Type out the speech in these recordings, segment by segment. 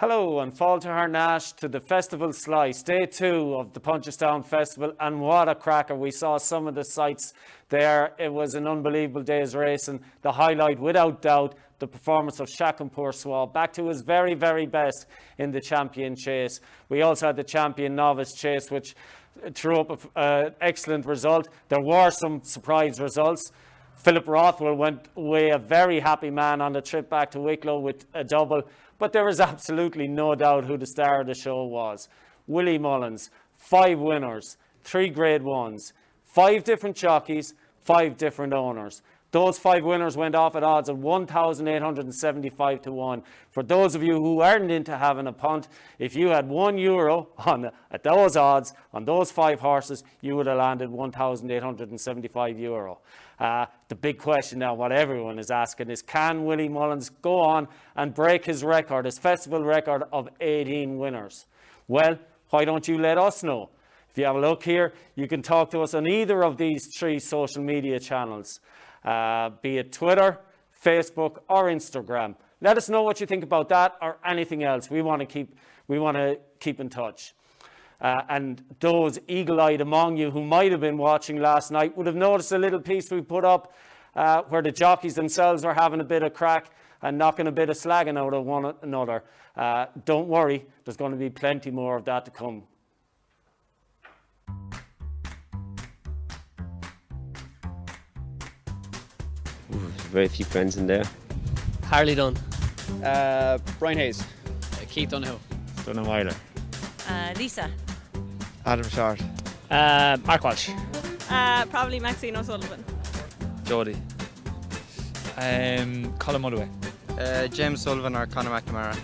Hello and Fáilte Harnash to the Festival Slice, day 2 of the Punchestown Festival, and what a cracker. We saw some of the sights there. It was an unbelievable day's racing. The highlight, without doubt, the performance of Chacun Pour Soi, back to his very, very best in the champion chase. We also had the champion novice chase, which threw up an excellent result. There were some surprise results. Philip Rothwell went away a very happy man on the trip back to Wicklow with a double. But there is absolutely no doubt who the star of the show was. Willie Mullins, 5 winners, 3 Grade 1s, 5 different jockeys, 5 different owners. Those 5 winners went off at odds of 1,875 to 1. For those of you who aren't into having a punt, if you had €1 at those odds on those 5 horses, you would have landed €1,875. The big question now, what everyone is asking, is can Willie Mullins go on and break his record, his festival record of 18 winners? Well, why don't you let us know? If you have a look here, you can talk to us on either of these 3 social media channels, be it Twitter, Facebook or Instagram. Let us know what you think about that or anything else. We want to keep in touch. And those eagle-eyed among you who might have been watching last night would have noticed a little piece we put up where the jockeys themselves are having a bit of crack and knocking a bit of slagging out of one another. Don't worry, there's going to be plenty more of that to come. Very few friends in there. Harley Dunn. Brian Hayes. Keith Donoghue. Donna Weiler. Lisa. Adam Short. Mark Walsh. Probably Maxine O'Sullivan. Jodie. Colin Motherway. James Sullivan or Conor McNamara.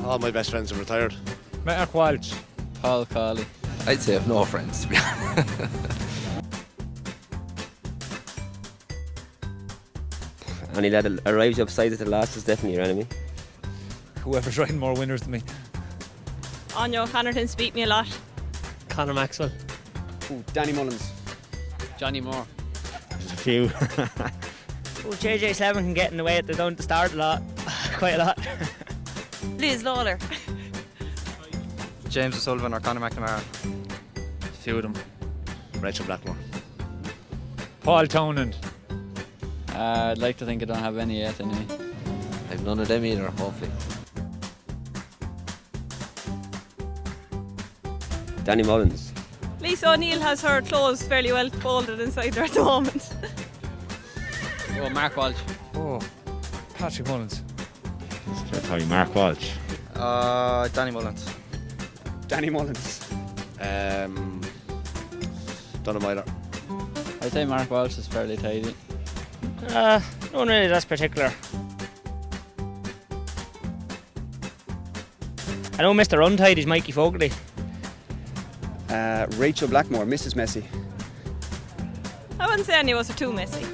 All my best friends have retired. Mark Walsh. Paul Cawley. I'd say I've no friends, to be honest. Any lad that arrives upside at the last is definitely your enemy. Whoever's riding more winners than me. Anya O'Connorton's beat me a lot. Conor Maxwell. Danny Mullins. Johnny Moore. There's a few. JJ Slevin can get in the way at the start a lot. Quite a lot. Liz Lawler. James O'Sullivan or Conor McNamara. A few of them. Rachel Blackmore. Paul Townend. I'd like to think I don't have any yet anyway. I've none of them either, hopefully. Danny Mullins. Lisa O'Neill has her clothes fairly well folded inside her at the moment. Oh, Mark Walsh. Oh, Patrick Mullins. That's probably Mark Walsh. Danny Mullins. Danny Mullins. Donna Weiler. I'd say Mark Walsh is fairly tidy. No one really that's particular. I know Mr. Untied is Mikey Fogarty. Rachel Blackmore, Mrs. Messi. I wouldn't say any of us are too messy.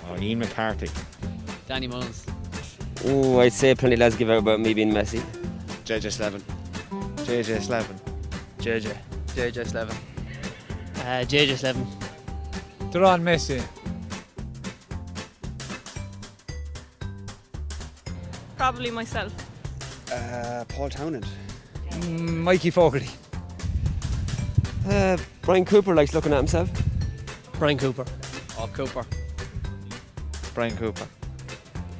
Oh, Ian McCarthy. Danny Mullins. Oh, I'd say plenty of lads give out about me being messy. JJ Slevin. JJ Slevin. JJ. JJ Slevin. JJ Slevin. Duran Messi. Probably myself. Paul Townend. Mikey Fogarty. Brian Cooper likes looking at himself. Brian Cooper. Oh, Cooper. Brian Cooper.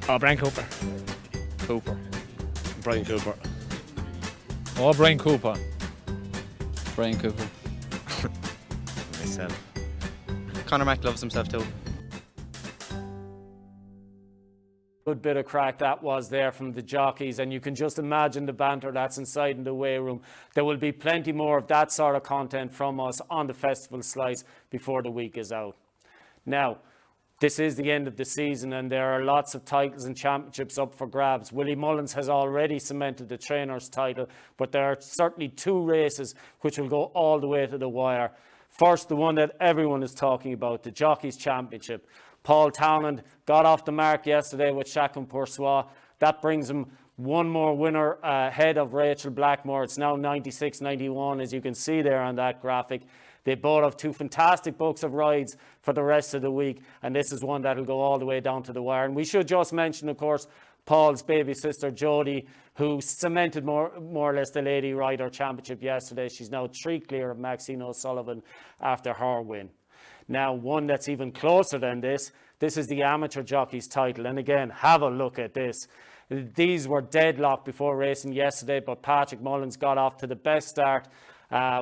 Oh, Brian Cooper. Cooper. Brian Cooper. Oh, Brian Cooper. Brian Cooper. Myself. Conor Mac loves himself too. Good bit of crack that was there from the jockeys, and you can just imagine the banter that's inside in the weigh room. There will be plenty more of that sort of content from us on the festival slice before the week is out. Now, this is the end of the season and there are lots of titles and championships up for grabs. Willie Mullins has already cemented the trainer's title, but there are certainly 2 races which will go all the way to the wire. First, the one that everyone is talking about, the Jockeys' Championship. Paul Townend got off the mark yesterday with Chacun Pour Soi. That brings him 1 more winner ahead of Rachel Blackmore. It's now 96-91, as you can see there on that graphic. They both have 2 fantastic books of rides for the rest of the week, and this is one that will go all the way down to the wire. And we should just mention, of course, Paul's baby sister Jodie, who cemented more or less the Lady Rider Championship yesterday. She's now 3 clear of Maxine O'Sullivan after her win. Now, one that's even closer than this is the amateur jockey's title. And again, have a look at this. These were deadlocked before racing yesterday, but Patrick Mullins got off to the best start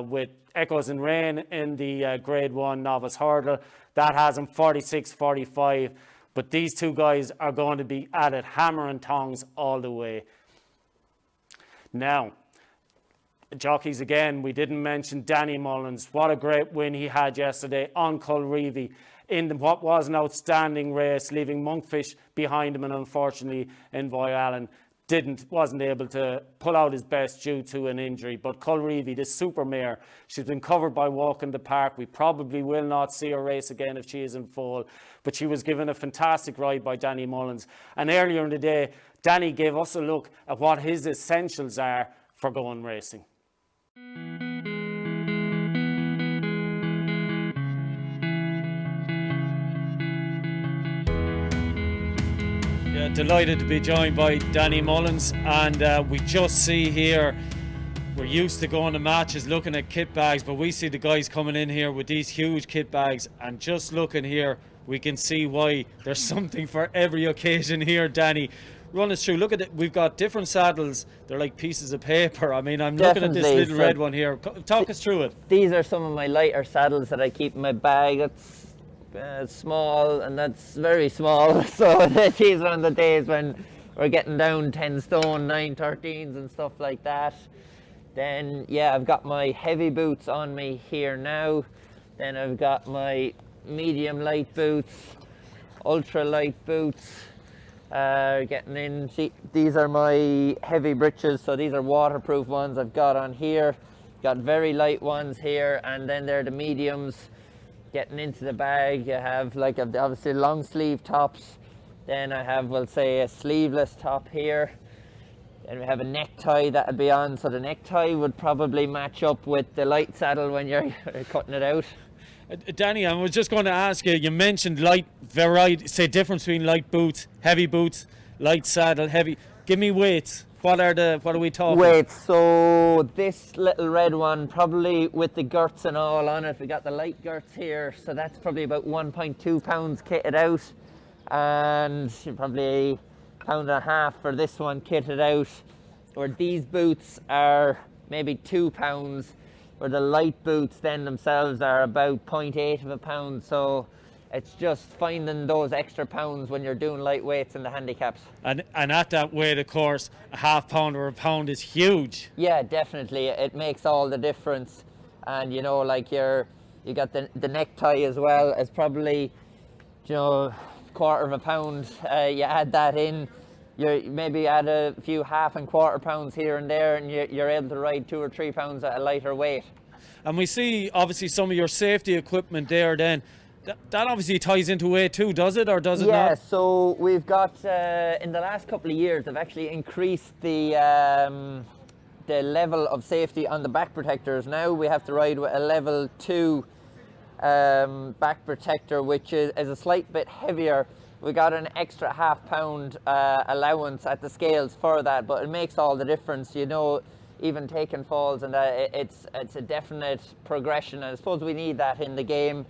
with Echoes and Rain in the Grade 1 Novice Hurdle. That has him 46-45. But these two guys are going to be at it hammer and tongs all the way. Now, jockeys again, we didn't mention Danny Mullins. What a great win he had yesterday on Colreevy in what was an outstanding race, leaving Monkfish behind him, and unfortunately Envoy Allen wasn't able to pull out his best due to an injury. But Colreevy, the super mare, she's been covered by Walk in the Park. We probably will not see her race again if she is in full, but she was given a fantastic ride by Danny Mullins. And earlier in the day, Danny gave us a look at what his essentials are for going racing. Yeah, delighted to be joined by Danny Mullins, and we just see here, we're used to going to matches looking at kit bags, but we see the guys coming in here with these huge kit bags, and just looking here we can see why there's something for every occasion here. Danny, run us through. Look at it, we've got different saddles, they're like pieces of paper. I mean, I'm looking at this little red one here. Talk us through it. These are some of my lighter saddles that I keep in my bag. It's small, and that's very small. So these are on the days when we're getting down 10 stone, 913s and stuff like that. Then, yeah, I've got my heavy boots on me here now. Then I've got my medium light boots, ultra light boots. Getting in, see, these are my heavy breeches, so these are waterproof ones I've got on here. Got very light ones here, and then they're the mediums. Getting into the bag, you have like obviously long sleeve tops. Then I have, we'll say, a sleeveless top here. Then we have a necktie that would be on, so the necktie would probably match up with the light saddle when you're cutting it out. Danny, I was just going to ask you, you mentioned light variety, say difference between light boots, heavy boots, light saddle, heavy. Give me weights. What are we talking? Weights, so this little red one, probably with the girths and all on it, we got the light girths here, so that's probably about 1.2 pounds kitted out, and probably £1.5 for this one kitted out. Where these boots are maybe 2 pounds, where the light boots then themselves are about 0.8 of a pound. So it's just finding those extra pounds when you're doing light weights in the handicaps. And at that weight, of course, a half pound or a pound is huge. Yeah, definitely. It makes all the difference. And you know, like you got the necktie as well as probably, you know, quarter of a pound. You add that in, you maybe add a few half and quarter pounds here and there, and you're able to ride 2 or 3 pounds at a lighter weight. And we see obviously some of your safety equipment there then. That obviously ties into weight too, does it, or does it not? Yeah, so we've got, in the last couple of years, they've actually increased the level of safety on the back protectors. Now we have to ride with a level 2 back protector, which is a slight bit heavier. We got an extra half pound allowance at the scales for that, but it makes all the difference, you know, even taking falls, and it's a definite progression, and I suppose we need that in the game.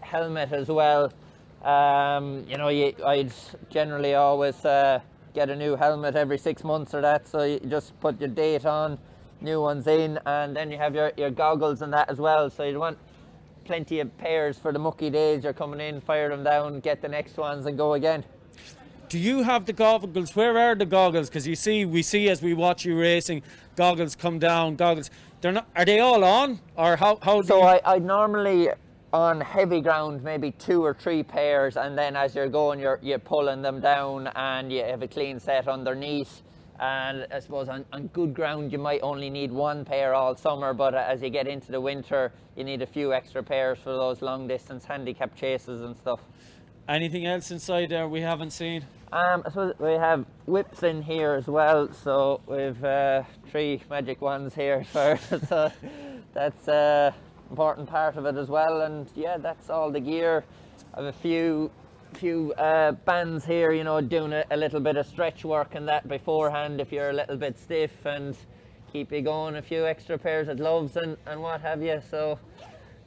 Helmet as well. You know, I'd generally always get a new helmet every 6 months or that, so you just put your date on, new ones in, and then you have your goggles and that as well, so you want plenty of pairs for the mucky days. You're coming in, fire them down, get the next ones and go again. Do you have the goggles? Where are the goggles? Because we see as we watch you racing, goggles come down, goggles, they're not, are they all on, or how do so I normally, on heavy ground, maybe 2 or 3 pairs, and then as you're going, you're pulling them down, and you have a clean set underneath. And I suppose on good ground you might only need 1 pair all summer, but as you get into the winter you need a few extra pairs for those long distance handicap chases and stuff. Anything else inside there we haven't seen? I suppose we have whips in here as well, so we've 3 magic ones here for so that's important part of it as well. And yeah, that's all the gear. I have a few few bands here, you know, doing a little bit of stretch work and that beforehand if you're a little bit stiff, and keep you going, a few extra pairs of gloves and what have you. So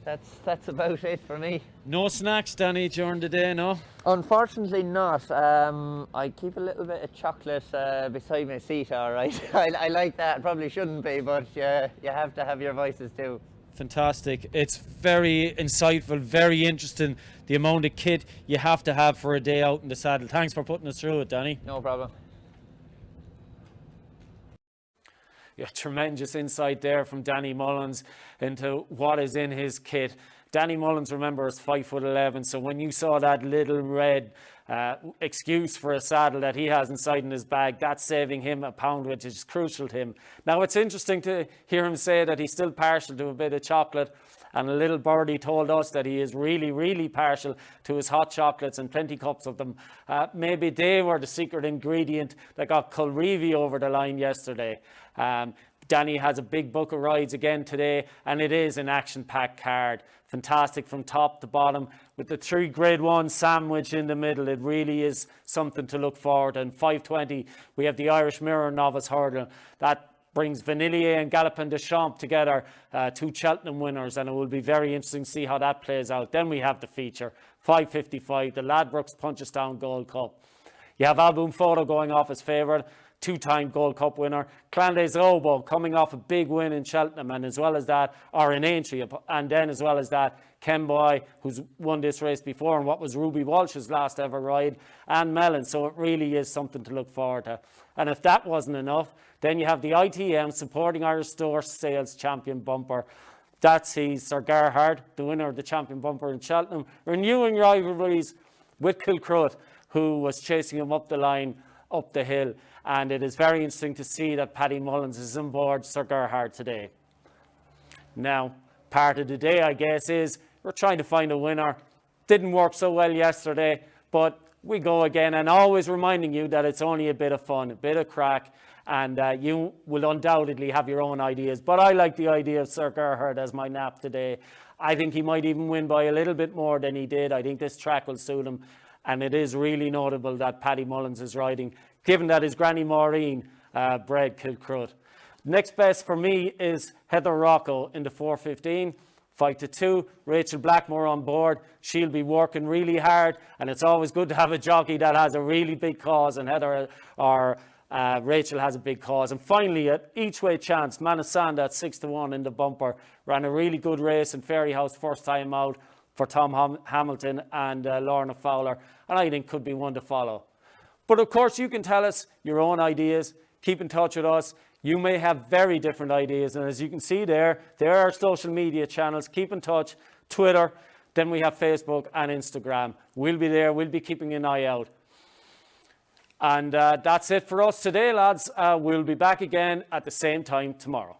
that's about it for me. No snacks, Danny, during the day, no? Unfortunately not. I keep a little bit of chocolate beside my seat, all right. I like that. Probably shouldn't be, but you have to have your vices too. Fantastic. It's very insightful, very interesting, the amount of kit you have to have for a day out in the saddle. Thanks for putting us through it, Danny. No problem. Yeah, tremendous insight there from Danny Mullins into what is in his kit. Danny Mullins, remember, is 5'11", so when you saw that little red excuse for a saddle that he has inside in his bag, that's saving him a pound, which is crucial to him. Now, it's interesting to hear him say that he's still partial to a bit of chocolate, and a little birdie told us that he is really, really partial to his hot chocolates and plenty cups of them. Maybe they were the secret ingredient that got Culreevy over the line yesterday. Danny has a big book of rides again today, and it is an action-packed card. Fantastic from top to bottom, with the 3 Grade 1 sandwich in the middle. It really is something to look forward to. And 5:20, we have the Irish Mirror Novice Hurdle. That brings Vanillier and Galopin de Champs together, 2 Cheltenham winners, and it will be very interesting to see how that plays out. Then we have the feature, 5:55, the Ladbrokes Punchestown Gold Cup. You have Album Photo going off as favourite, 2-time Gold Cup winner. Clanda's Obo coming off a big win in Cheltenham, and as well as that, or in Aintree, and then as well as that, Ken Boy, who's won this race before, and what was Ruby Walsh's last ever ride, and Mellon. So it really is something to look forward to. And if that wasn't enough, then you have the ITM Supporting Irish Store Sales Champion Bumper. That sees Sir Gerhard, the winner of the Champion Bumper in Cheltenham, renewing rivalries with Kilcruit, who was chasing him up the line, up the hill. And it is very interesting to see that Paddy Mullins is on board Sir Gerhard today. Now, part of the day, I guess, is we're trying to find a winner. Didn't work so well yesterday, but we go again, and always reminding you that it's only a bit of fun, a bit of crack, and you will undoubtedly have your own ideas. But I like the idea of Sir Gerhard as my nap today. I think he might even win by a little bit more than he did. I think this track will suit him, and it is really notable that Paddy Mullins is riding, given that his Granny Maureen bred Kilcruit. Next best for me is Heather Rocco in the 4:15. 5-2, Rachel Blackmore on board. She'll be working really hard, and it's always good to have a jockey that has a really big cause, and Heather or Rachel has a big cause. And finally, at each way chance, Manasanda at 6-1 in the bumper. Ran a really good race in Fairyhouse first time out for Tom Hamilton and Lorna Fowler, and I think could be one to follow. But of course, you can tell us your own ideas. Keep in touch with us. You may have very different ideas, and as you can see there are our social media channels. Keep in touch, Twitter, then we have Facebook and Instagram. We'll be there, we'll be keeping an eye out. And that's it for us today, lads. We'll be back again at the same time tomorrow.